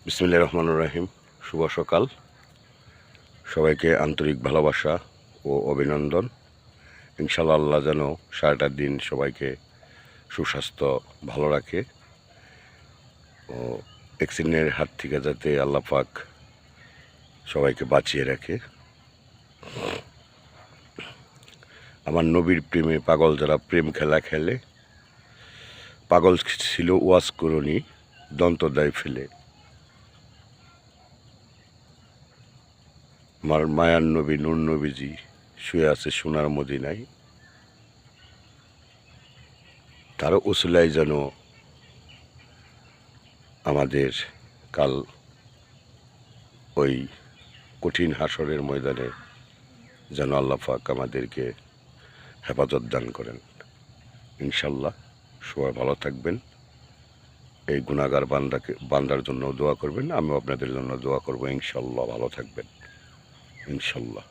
বিসমিল্লাহির রহমানির রহিম। শুভ সকাল। সবাইকে আন্তরিক ভালোবাসা ও অভিনন্দন। ইনশাআল্লাহ আল্লাহ যেন সারাটা দিন সবাইকে সুস্বাস্থ্য ভালো রাখে ও অ্যাক্সিডেন্টের হাত থেকে যাতে আল্লাহ পাক সবাইকে বাঁচিয়ে রাখে। আমার নবীর প্রেমে পাগল যারা প্রেম খেলা খেলে, পাগল ছিল ওয়াজ করুনি দন্তদায় ফেলে। আমার মায়ার নবী নূর নবীজি শুয়ে আছে সোনার মদিনায়, তার উসিলায় যেন আমাদের কাল ওই কঠিন হাসরের ময়দানে যেন আল্লাহ পাক আমাদেরকে হেফাজত দান করেন। ইনশাল্লাহ সবাই ভালো থাকবেন। এই গুনাহগার বান্দার জন্য দোয়া করবেন, আমিও আপনাদের জন্য দোয়া করবো। ইনশাল্লাহ ভালো থাকবেন ইনশাল্লাহ।